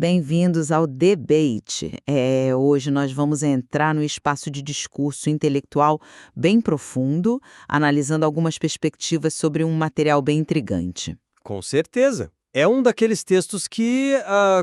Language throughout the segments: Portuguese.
Bem-vindos ao debate. Hoje nós vamos entrar no espaço de discurso intelectual bem profundo, analisando algumas perspectivas sobre um material bem intrigante. Com certeza. É um daqueles textos que,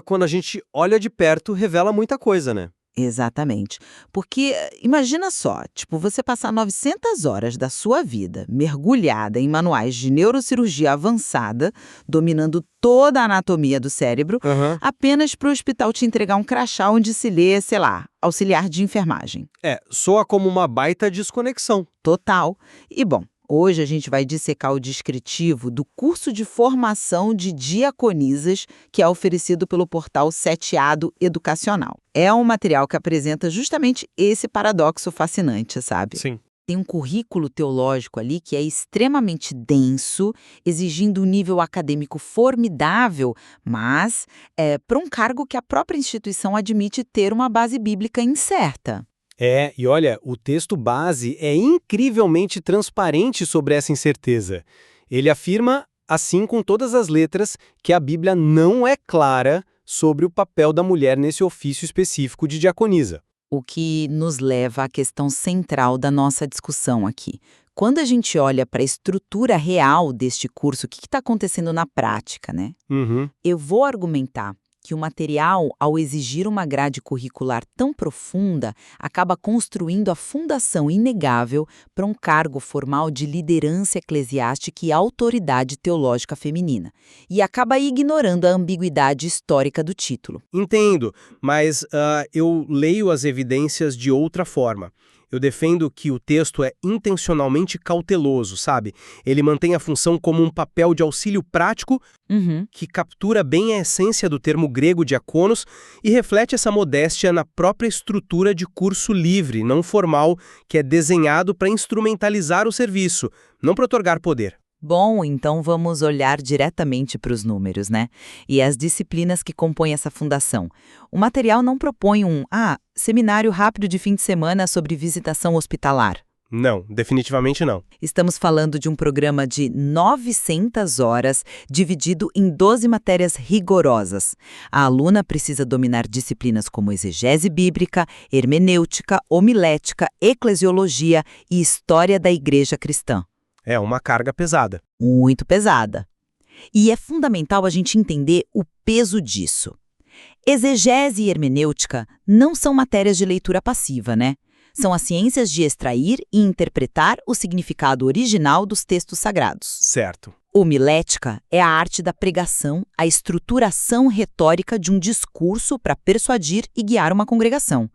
quando a gente olha de perto, revela muita coisa, né? Exatamente. Porque imagina só, tipo, você passar 900 horas da sua vida mergulhada em manuais de neurocirurgia avançada, dominando toda a anatomia do cérebro, Aham. apenas para o hospital te entregar um crachá onde se lê, sei lá, auxiliar de enfermagem. Soa como uma baita desconexão. Total. E bom, hoje a gente vai dissecar o descritivo do curso de formação de diaconisas que é oferecido pelo portal Seteado Educacional. É um material que apresenta justamente esse paradoxo fascinante, sabe? Sim. Tem um currículo teológico ali que é extremamente denso, exigindo um nível acadêmico formidável, mas para um cargo que a própria instituição admite ter uma base bíblica incerta. E olha, o texto base é incrivelmente transparente sobre essa incerteza. Ele afirma, assim com todas as letras, que a Bíblia não é clara sobre o papel da mulher nesse ofício específico de diaconisa. O que nos leva à questão central da nossa discussão aqui. Quando a gente olha para a estrutura real deste curso, o que está acontecendo na prática, né? Uhum. Eu vou argumentar que o material, ao exigir uma grade curricular tão profunda, acaba construindo a fundação inegável para um cargo formal de liderança eclesiástica e autoridade teológica feminina, e acaba ignorando a ambiguidade histórica do título. Entendo, mas eu leio as evidências de outra forma. Eu defendo que o texto é intencionalmente cauteloso, sabe? Ele mantém a função como um papel de auxílio prático que captura bem a essência do termo grego diaconos e reflete essa modéstia na própria estrutura de curso livre, não formal, que é desenhado para instrumentalizar o serviço, não para otorgar poder. Bom, então vamos olhar diretamente para os números, né? E as disciplinas que compõem essa fundação. O material não propõe seminário rápido de fim de semana sobre visitação hospitalar. Não, definitivamente não. Estamos falando de um programa de 900 horas, dividido em 12 matérias rigorosas. A aluna precisa dominar disciplinas como exegese bíblica, hermenêutica, homilética, eclesiologia e história da igreja cristã. É uma carga pesada. Muito pesada. E é fundamental a gente entender o peso disso. Exegese e hermenêutica não são matérias de leitura passiva, né? São as ciências de extrair e interpretar o significado original dos textos sagrados. Certo. Homilética é a arte da pregação, a estruturação retórica de um discurso para persuadir e guiar uma congregação.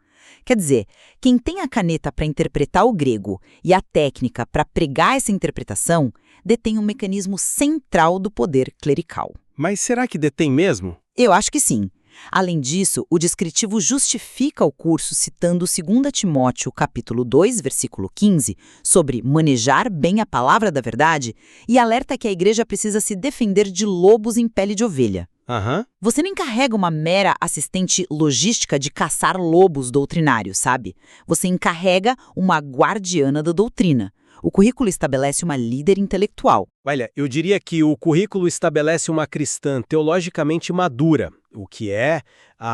Quer dizer, quem tem a caneta para interpretar o grego e a técnica para pregar essa interpretação, detém um mecanismo central do poder clerical. Mas será que detém mesmo? Eu acho que sim. Além disso, o descritivo justifica o curso citando 2 Timóteo, capítulo 2, versículo 15, sobre manejar bem a palavra da verdade e alerta que a igreja precisa se defender de lobos em pele de ovelha. Você não encarrega uma mera assistente logística de caçar lobos doutrinários, sabe? Você encarrega uma guardiana da doutrina. O currículo estabelece uma líder intelectual. Olha, eu diria que o currículo estabelece uma cristã teologicamente madura, o que é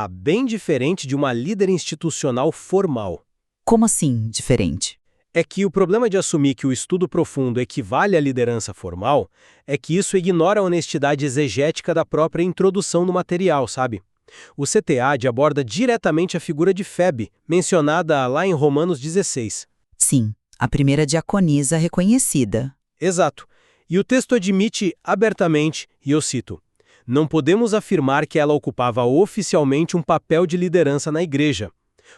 bem diferente de uma líder institucional formal. Como assim, diferente? É que o problema de assumir que o estudo profundo equivale à liderança formal é que isso ignora a honestidade exegética da própria introdução no material, sabe? O CTAD aborda diretamente a figura de Febe, mencionada lá em Romanos 16. Sim, a primeira diaconisa reconhecida. Exato. E o texto admite abertamente, e eu cito, não podemos afirmar que ela ocupava oficialmente um papel de liderança na igreja.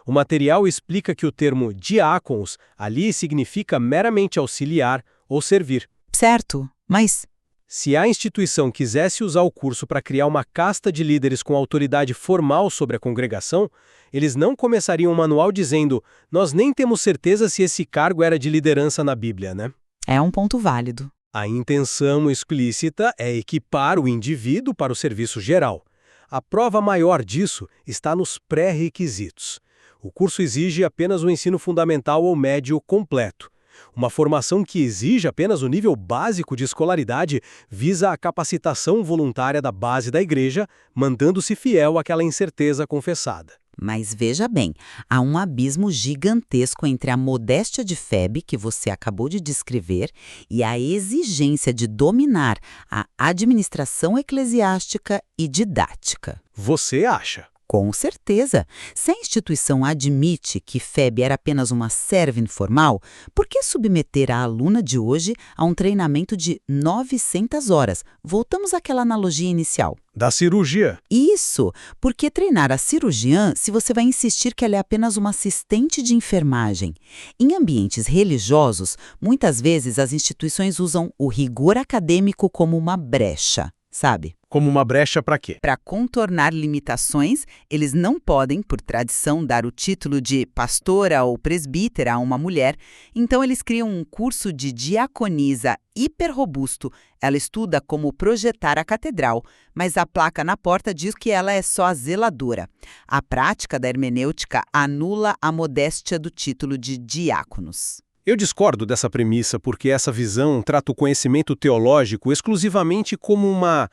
O material explica que o termo diáconos ali significa meramente auxiliar ou servir. Certo, mas Se a instituição quisesse usar o curso para criar uma casta de líderes com autoridade formal sobre a congregação, eles não começariam o manual dizendo nós nem temos certeza se esse cargo era de liderança na Bíblia, né? é um ponto válido. A intenção explícita é equipar o indivíduo para o serviço geral. A prova maior disso está nos pré-requisitos. O curso exige apenas o ensino fundamental ou médio completo. Uma formação que exige apenas o nível básico de escolaridade visa a capacitação voluntária da base da igreja, mantendo-se fiel àquela incerteza confessada. Mas veja bem, há um abismo gigantesco entre a modéstia de Febe, que você acabou de descrever, e a exigência de dominar a administração eclesiástica e didática. Você acha? Com certeza. Se a instituição admite que Febe era apenas uma serva informal, por que submeter a aluna de hoje a um treinamento de 900 horas? Voltamos àquela analogia inicial. Da cirurgia. Isso, porque treinar a cirurgiã se você vai insistir que ela é apenas uma assistente de enfermagem? Em ambientes religiosos, muitas vezes as instituições usam o rigor acadêmico como uma brecha, sabe? Como uma brecha para quê? Para contornar limitações, eles não podem, por tradição, dar o título de pastora ou presbítera a uma mulher, então eles criam um curso de diaconisa hiper robusto. Ela estuda como projetar a catedral, mas a placa na porta diz que ela é só a zeladora. A prática da hermenêutica anula a modéstia do título de diáconos. Eu discordo dessa premissa porque essa visão trata o conhecimento teológico exclusivamente como uma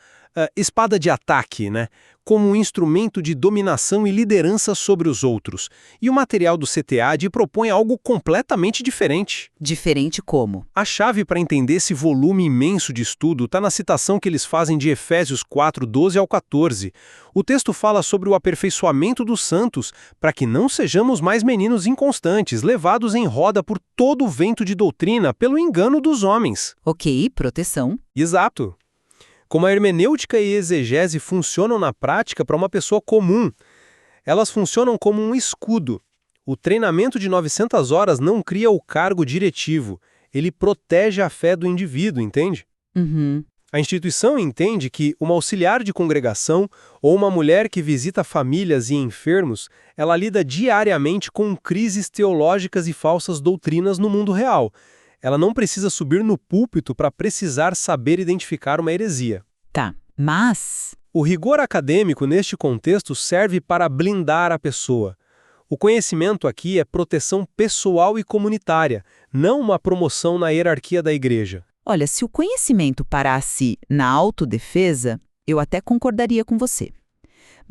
espada de ataque, né? Como um instrumento de dominação e liderança sobre os outros. E o material do CTAD propõe algo completamente diferente. Diferente como? A chave para entender esse volume imenso de estudo está na citação que eles fazem de Efésios 4, 12 ao 14. O texto fala sobre o aperfeiçoamento dos santos, para que não sejamos mais meninos inconstantes, levados em roda por todo o vento de doutrina, pelo engano dos homens. Ok, proteção. Exato. Como a hermenêutica e exegese funcionam na prática para uma pessoa comum, elas funcionam como um escudo. O treinamento de 900 horas não cria o cargo diretivo, ele protege a fé do indivíduo, entende? Uhum. A instituição entende que uma auxiliar de congregação ou uma mulher que visita famílias e enfermos, ela lida diariamente com crises teológicas e falsas doutrinas no mundo real. Ela não precisa subir no púlpito para precisar saber identificar uma heresia. Tá, mas... O rigor acadêmico neste contexto serve para blindar a pessoa. O conhecimento aqui é proteção pessoal e comunitária, não uma promoção na hierarquia da igreja. Olha, se o conhecimento parasse na autodefesa, eu até concordaria com você.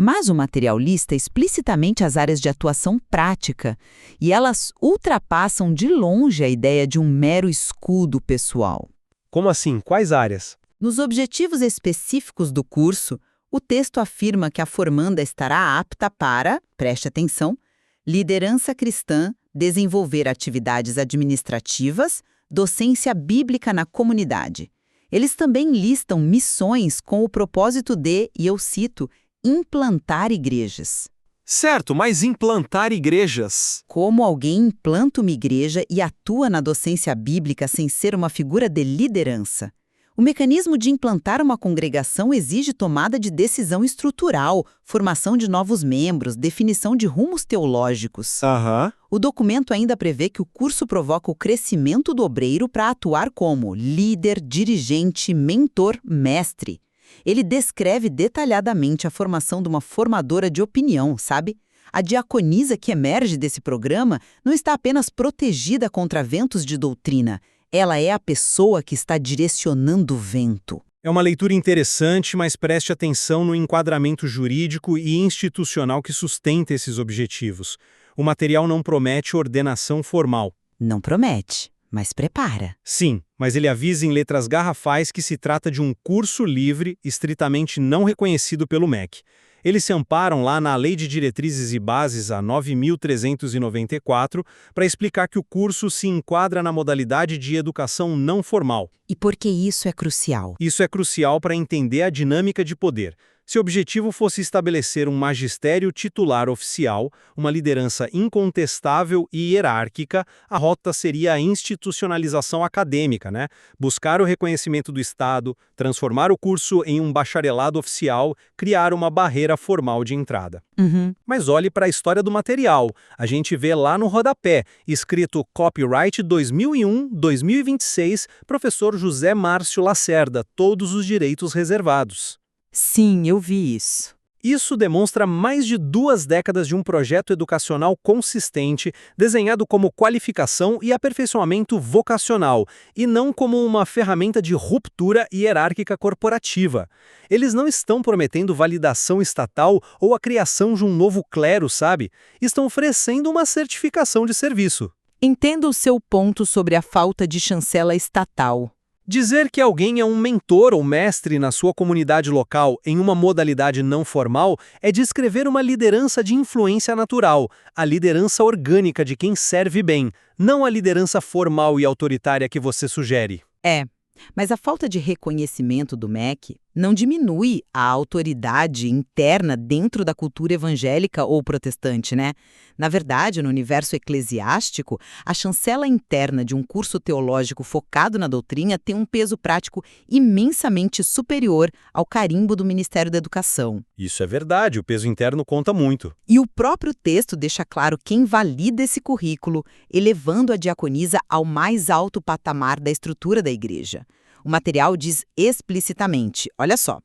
Mas o material lista explicitamente as áreas de atuação prática, e elas ultrapassam de longe a ideia de um mero escudo pessoal. Como assim? Quais áreas? Nos objetivos específicos do curso, o texto afirma que a formanda estará apta para, preste atenção, liderança cristã, desenvolver atividades administrativas, docência bíblica na comunidade. Eles também listam missões com o propósito de, e eu cito, implantar igrejas. Certo, mas implantar igrejas? Como alguém implanta uma igreja e atua na docência bíblica sem ser uma figura de liderança? O mecanismo de implantar uma congregação exige tomada de decisão estrutural, formação de novos membros, definição de rumos teológicos. O documento ainda prevê que o curso provoca o crescimento do obreiro para atuar como líder, dirigente, mentor, mestre. Ele descreve detalhadamente a formação de uma formadora de opinião, sabe? A diaconisa que emerge desse programa não está apenas protegida contra ventos de doutrina, ela é a pessoa que está direcionando o vento. É uma leitura interessante, mas preste atenção no enquadramento jurídico e institucional que sustenta esses objetivos. O material não promete ordenação formal. Não promete, mas prepara. Sim, mas ele avisa em letras garrafais que se trata de um curso livre, estritamente não reconhecido pelo MEC. Eles se amparam lá na Lei de Diretrizes e Bases, a 9.394, para explicar que o curso se enquadra na modalidade de educação não formal. E por que isso é crucial? Isso é crucial para entender a dinâmica de poder. Se o objetivo fosse estabelecer um magistério titular oficial, uma liderança incontestável e hierárquica, a rota seria a institucionalização acadêmica, né? Buscar o reconhecimento do Estado, transformar o curso em um bacharelado oficial, criar uma barreira formal de entrada. Mas olhe para a história do material. A gente vê lá no rodapé, escrito Copyright 2001-2026, professor José Márcio Lacerda, todos os direitos reservados. Sim, eu vi isso. Isso demonstra mais de 2 décadas de um projeto educacional consistente, desenhado como qualificação e aperfeiçoamento vocacional, e não como uma ferramenta de ruptura hierárquica corporativa. Eles não estão prometendo validação estatal ou a criação de um novo clero, sabe? Estão oferecendo uma certificação de serviço. Entendo o seu ponto sobre a falta de chancela estatal. Dizer que alguém é um mentor ou mestre na sua comunidade local em uma modalidade não formal é descrever uma liderança de influência natural, a liderança orgânica de quem serve bem, não a liderança formal e autoritária que você sugere. Mas a falta de reconhecimento do MEC não diminui a autoridade interna dentro da cultura evangélica ou protestante, né? Na verdade, no universo eclesiástico, a chancela interna de um curso teológico focado na doutrina tem um peso prático imensamente superior ao carimbo do Ministério da Educação. Isso é verdade, o peso interno conta muito. E o próprio texto deixa claro quem valida esse currículo, elevando a diaconisa ao mais alto patamar da estrutura da igreja. O material diz explicitamente, olha só,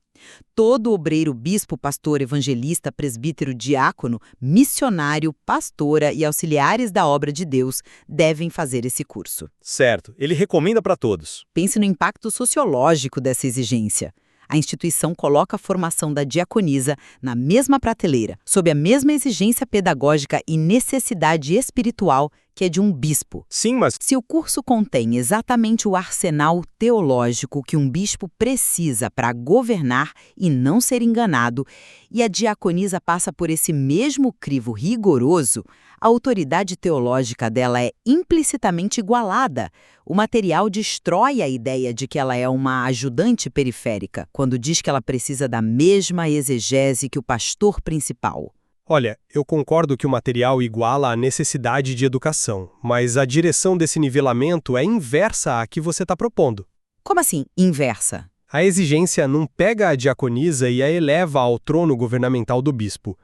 todo obreiro, bispo, pastor, evangelista, presbítero, diácono, missionário, pastora e auxiliares da obra de Deus devem fazer esse curso. Certo, ele recomenda para todos. Pense no impacto sociológico dessa exigência. A instituição coloca a formação da diaconisa na mesma prateleira, sob a mesma exigência pedagógica e necessidade espiritual que é de um bispo. Sim, mas Se o curso contém exatamente o arsenal teológico que um bispo precisa para governar e não ser enganado, e a diaconisa passa por esse mesmo crivo rigoroso, a autoridade teológica dela é implicitamente igualada. O material destrói a ideia de que ela é uma ajudante periférica, quando diz que ela precisa da mesma exegese que o pastor principal. Olha, eu concordo que o material iguala a necessidade de educação, mas a direção desse nivelamento é inversa à que você está propondo. Como assim, inversa? A exigência não pega a diaconisa e a eleva ao trono governamental do bispo.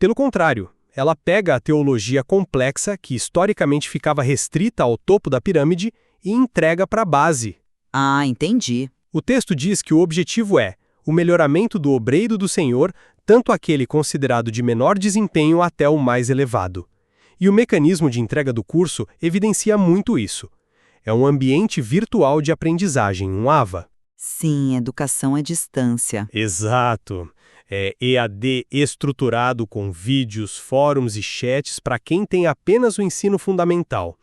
Pelo contrário, ela pega a teologia complexa, que historicamente ficava restrita ao topo da pirâmide, e entrega para a base. Ah, entendi. O texto diz que o objetivo é o melhoramento do obreiro do Senhor, tanto aquele considerado de menor desempenho até o mais elevado. E o mecanismo de entrega do curso evidencia muito isso. É um ambiente virtual de aprendizagem, um AVA. Sim, educação à distância. Exato. É EAD estruturado com vídeos, fóruns e chats para quem tem apenas o ensino fundamental.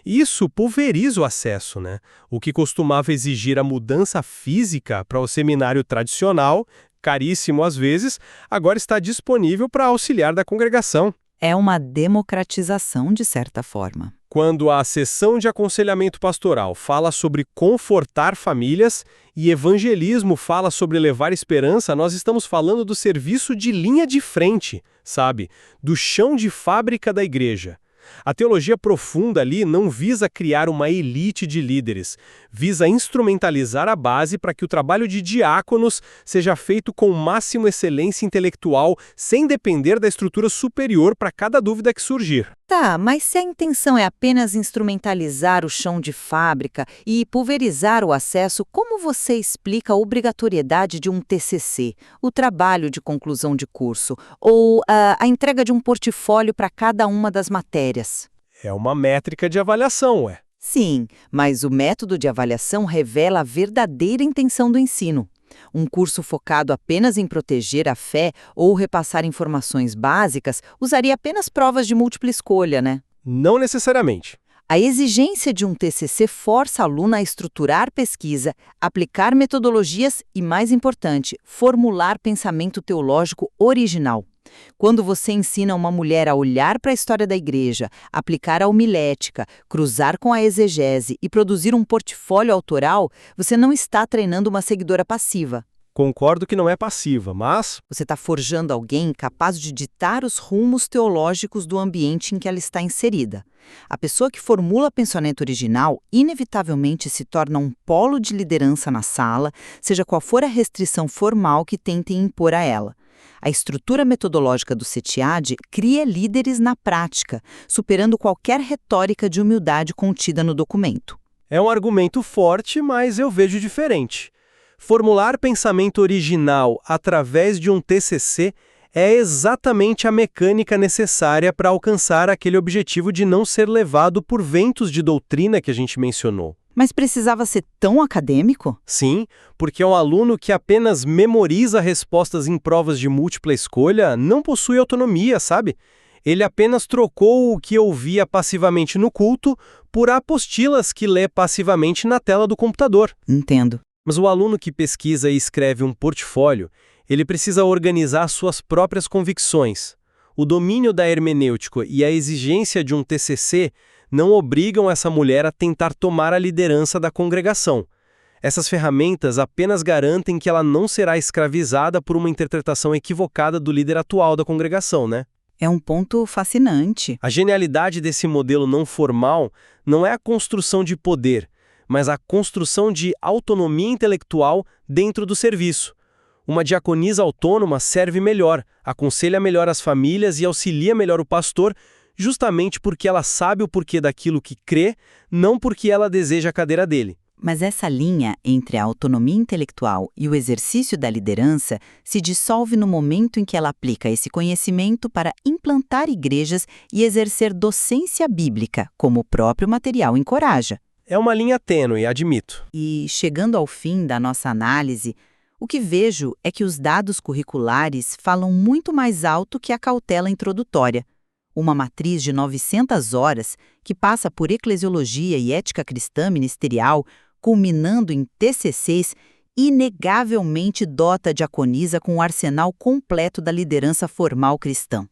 Isso pulveriza o acesso, né? O que costumava exigir a mudança física para o seminário tradicional, caríssimo às vezes, agora está disponível para auxiliar da congregação. É uma democratização, de certa forma. Quando a sessão de aconselhamento pastoral fala sobre confortar famílias e evangelismo fala sobre levar esperança, nós estamos falando do serviço de linha de frente, sabe? Do chão de fábrica da igreja. A teologia profunda ali não visa criar uma elite de líderes, visa instrumentalizar a base para que o trabalho de diáconos seja feito com máxima excelência intelectual, sem depender da estrutura superior para cada dúvida que surgir. Tá, mas se a intenção é apenas instrumentalizar o chão de fábrica e pulverizar o acesso, como você explica a obrigatoriedade de um TCC, o trabalho de conclusão de curso, ou a entrega de um portfólio para cada uma das matérias? É uma métrica de avaliação, ué. Sim, mas o método de avaliação revela a verdadeira intenção do ensino. Um curso focado apenas em proteger a fé ou repassar informações básicas usaria apenas provas de múltipla escolha, né? Não necessariamente. A exigência de um TCC força a aluna a estruturar pesquisa, aplicar metodologias e, mais importante, formular pensamento teológico original. Quando você ensina uma mulher a olhar para a história da igreja, aplicar a homilética, cruzar com a exegese e produzir um portfólio autoral, você não está treinando uma seguidora passiva. Concordo que não é passiva, mas Você está forjando alguém capaz de ditar os rumos teológicos do ambiente em que ela está inserida. A pessoa que formula pensamento original inevitavelmente se torna um polo de liderança na sala, seja qual for a restrição formal que tentem impor a ela. A estrutura metodológica do CETIAD cria líderes na prática, superando qualquer retórica de humildade contida no documento. é um argumento forte, mas eu vejo diferente. Formular pensamento original através de um TCC É exatamente a mecânica necessária para alcançar aquele objetivo de não ser levado por ventos de doutrina que a gente mencionou. Mas precisava ser tão acadêmico? Sim, porque um aluno que apenas memoriza respostas em provas de múltipla escolha não possui autonomia, sabe? Ele apenas trocou o que ouvia passivamente no culto por apostilas que lê passivamente na tela do computador. Entendo. Mas o aluno que pesquisa e escreve um portfólio, ele precisa organizar suas próprias convicções. O domínio da hermenêutica e a exigência de um TCC não obrigam essa mulher a tentar tomar a liderança da congregação. Essas ferramentas apenas garantem que ela não será escravizada por uma interpretação equivocada do líder atual da congregação, né? É um ponto fascinante. A genialidade desse modelo não formal não é a construção de poder, mas a construção de autonomia intelectual dentro do serviço. Uma diaconisa autônoma serve melhor, aconselha melhor as famílias e auxilia melhor o pastor, justamente porque ela sabe o porquê daquilo que crê, não porque ela deseja a cadeira dele. Mas essa linha entre a autonomia intelectual e o exercício da liderança se dissolve no momento em que ela aplica esse conhecimento para implantar igrejas e exercer docência bíblica, como o próprio material encoraja. É uma linha tênue, admito. E, chegando ao fim da nossa análise, o que vejo é que os dados curriculares falam muito mais alto que a cautela introdutória. Uma matriz de 900 horas, que passa por eclesiologia e ética cristã ministerial, culminando em TCCs, inegavelmente dota a diaconisa com o arsenal completo da liderança formal cristã.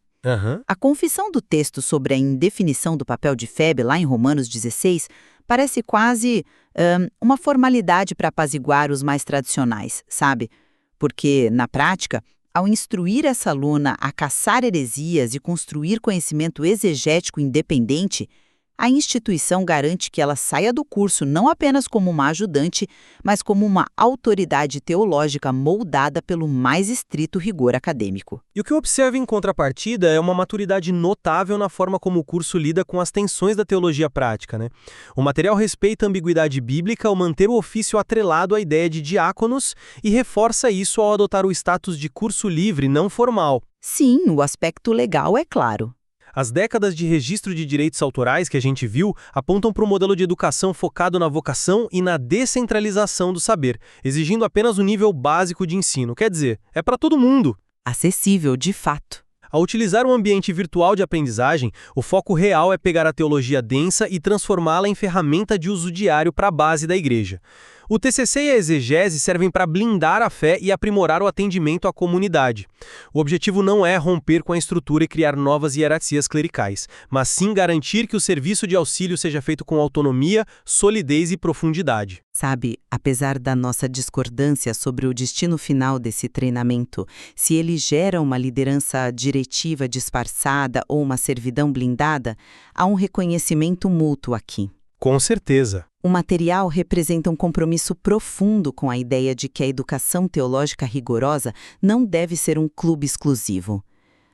A confissão do texto sobre a indefinição do papel de Febe, lá em Romanos 16, parece quase uma formalidade para apaziguar os mais tradicionais, sabe? Porque, na prática, ao instruir essa aluna a caçar heresias e construir conhecimento exegético independente, a instituição garante que ela saia do curso não apenas como uma ajudante, mas como uma autoridade teológica moldada pelo mais estrito rigor acadêmico. E o que eu observo em contrapartida é uma maturidade notável na forma como o curso lida com as tensões da teologia prática, né? O material respeita a ambiguidade bíblica ao manter o ofício atrelado à ideia de diáconos e reforça isso ao adotar o status de curso livre não formal. Sim, o aspecto legal é claro. As décadas de registro de direitos autorais que a gente viu apontam para um modelo de educação focado na vocação e na descentralização do saber, exigindo apenas o nível básico de ensino. Quer dizer, é para todo mundo. Acessível, de fato. Ao utilizar um ambiente virtual de aprendizagem, o foco real é pegar a teologia densa e transformá-la em ferramenta de uso diário para a base da igreja. O TCC e a exegese servem para blindar a fé e aprimorar o atendimento à comunidade. O objetivo não é romper com a estrutura e criar novas hierarquias clericais, mas sim garantir que o serviço de auxílio seja feito com autonomia, solidez e profundidade. Sabe, apesar da nossa discordância sobre o destino final desse treinamento, se ele gera uma liderança diretiva disfarçada ou uma servidão blindada, há um reconhecimento mútuo aqui. Com certeza. O material representa um compromisso profundo com a ideia de que a educação teológica rigorosa não deve ser um clube exclusivo.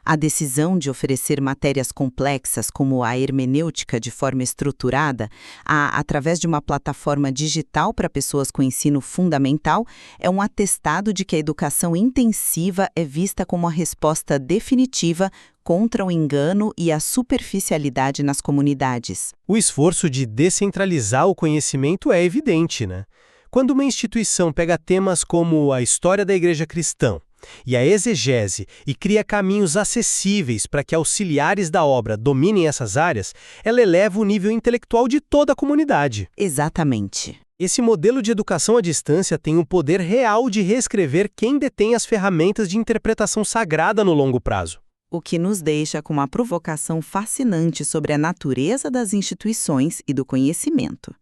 A decisão de oferecer matérias complexas como a hermenêutica de forma estruturada, através de uma plataforma digital para pessoas com ensino fundamental, é um atestado de que a educação intensiva é vista como a resposta definitiva contra o engano e a superficialidade nas comunidades. O esforço de descentralizar o conhecimento é evidente, né? Quando uma instituição pega temas como a história da igreja cristã e a exegese e cria caminhos acessíveis para que auxiliares da obra dominem essas áreas, ela eleva o nível intelectual de toda a comunidade. Exatamente. Esse modelo de educação à distância tem o poder real de reescrever quem detém as ferramentas de interpretação sagrada no longo prazo. O que nos deixa com uma provocação fascinante sobre a natureza das instituições e do conhecimento.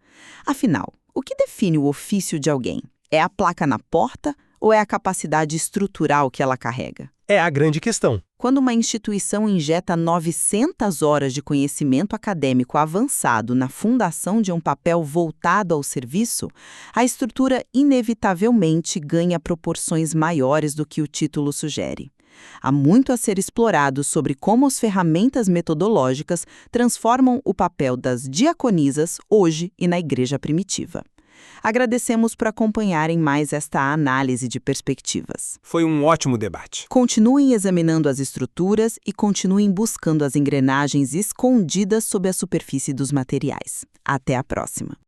Afinal, o que define o ofício de alguém? É a placa na porta ou é a capacidade estrutural que ela carrega? É a grande questão. Quando uma instituição injeta 900 horas de conhecimento acadêmico avançado na fundação de um papel voltado ao serviço, a estrutura inevitavelmente ganha proporções maiores do que o título sugere. Há muito a ser explorado sobre como as ferramentas metodológicas transformam o papel das diaconisas hoje e na igreja primitiva. Agradecemos por acompanharem mais esta análise de perspectivas. Foi um ótimo debate. Continuem examinando as estruturas e continuem buscando as engrenagens escondidas sob a superfície dos materiais. Até a próxima!